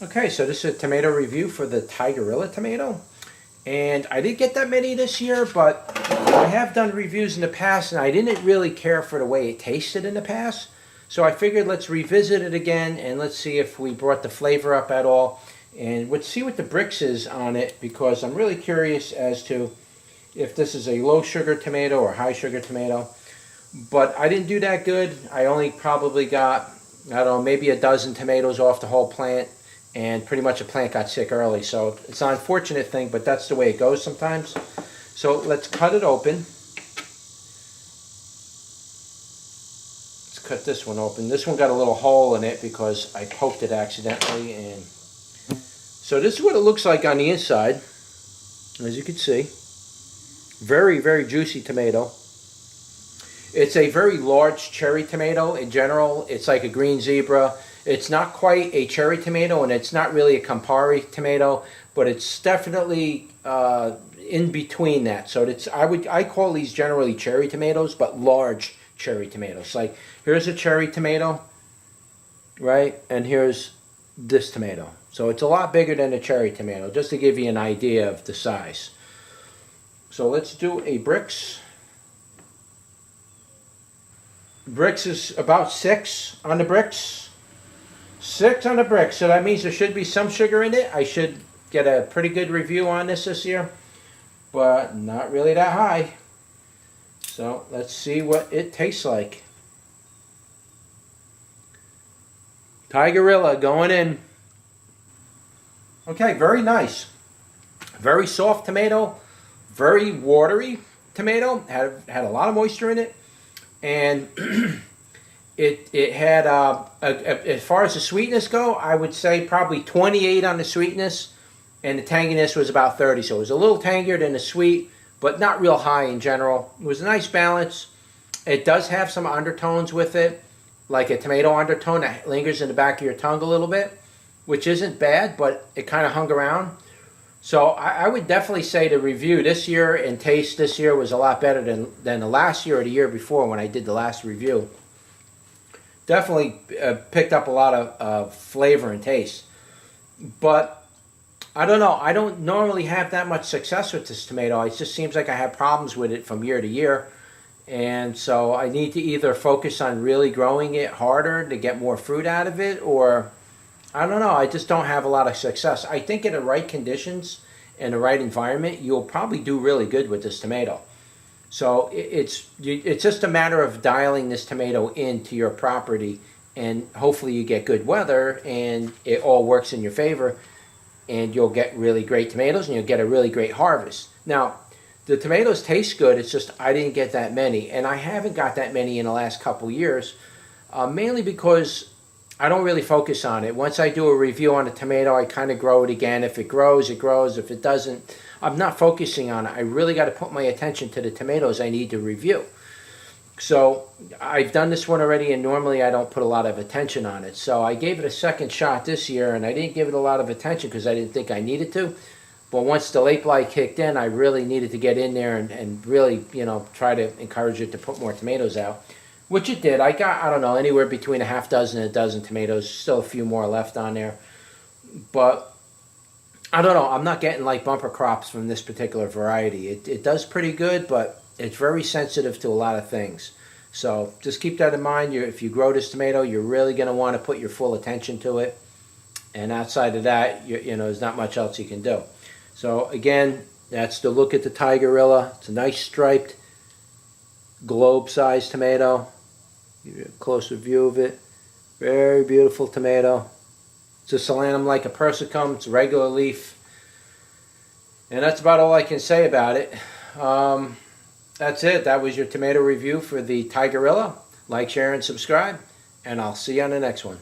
Okay, so this is a tomato review for the Tigerella tomato. And I didn't get that many this year, but I have done reviews in the past, and I didn't really care for the way it tasted in the past. So I figured let's revisit it again, and let's see if we brought the flavor up at all. And let's see what the Brix is on it, because I'm really curious as to if this is a low sugar tomato or high sugar tomato. But I didn't do that good. I only probably got, I don't know, maybe a dozen tomatoes off the whole plant. And pretty much the plant got sick early. So it's an unfortunate thing, but that's the way it goes sometimes. So let's cut it open. Let's cut this one open. This one got a little hole in it because I poked it accidentally. And so this is what it looks like on the inside, as you can see. Very, very juicy tomato. It's a very large cherry tomato. In general, it's like a green zebra. It's not quite a cherry tomato, and it's not really a Campari tomato, but it's definitely in between that. So it's I call these generally cherry tomatoes, but large cherry tomatoes. Like here's a cherry tomato, right? And here's this tomato. So it's a lot bigger than a cherry tomato, just to give you an idea of the size. So let's do a Brix. Brix is about 6 on the Brix. 6 on the Brix, so that means there should be some sugar in it. I should get a pretty good review on this year, but not really that high. So let's see what it tastes like. Tigerella going in. Okay, very nice. Very soft tomato, very watery tomato. Had a lot of moisture in it, and It had, as far as the sweetness go, I would say probably 28 on the sweetness, and the tanginess was about 30. So it was a little tangier than the sweet, but not real high in general. It was a nice balance. It does have some undertones with it, like a tomato undertone that lingers in the back of your tongue a little bit, which isn't bad, but it kind of hung around. So I would definitely say the review this year and taste this year was a lot better than the last year or the year before when I did the last review. Definitely picked up a lot of flavor and taste. But I don't know. I don't normally have that much success with this tomato. It just seems like I have problems with it from year to year. And so I need to either focus on really growing it harder to get more fruit out of it, or I don't know. I just don't have a lot of success. I think in the right conditions and the right environment, you'll probably do really good with this tomato. So it's just a matter of dialing this tomato into your property, and hopefully you get good weather and it all works in your favor, and you'll get really great tomatoes and you'll get a really great harvest. Now, the tomatoes taste good, it's just I didn't get that many, and I haven't got that many in the last couple years, mainly because I don't really focus on it. Once I do a review on a tomato, I kind of grow it again. If it grows, it grows. If it doesn't, I'm not focusing on it. I really got to put my attention to the tomatoes I need to review. So I've done this one already, and normally I don't put a lot of attention on it. So I gave it a second shot this year, and I didn't give it a lot of attention because I didn't think I needed to. But once the late blight kicked in, I really needed to get in there and really, try to encourage it to put more tomatoes out. Which it did. I got, I don't know, anywhere between a half dozen and a dozen tomatoes. Still a few more left on there. But I don't know. I'm not getting like bumper crops from this particular variety. It does pretty good, but it's very sensitive to a lot of things. So just keep that in mind. If you grow this tomato, you're really going to want to put your full attention to it. And outside of that, there's not much else you can do. So again, that's the look at the Tigerella. It's a nice striped, globe-sized tomato. Give you a closer view of it. Very beautiful tomato. It's a Solanum lycopersicum. It's a regular leaf. And that's about all I can say about it. That's it. That was your tomato review for the Tigerella. Like, share, and subscribe. And I'll see you on the next one.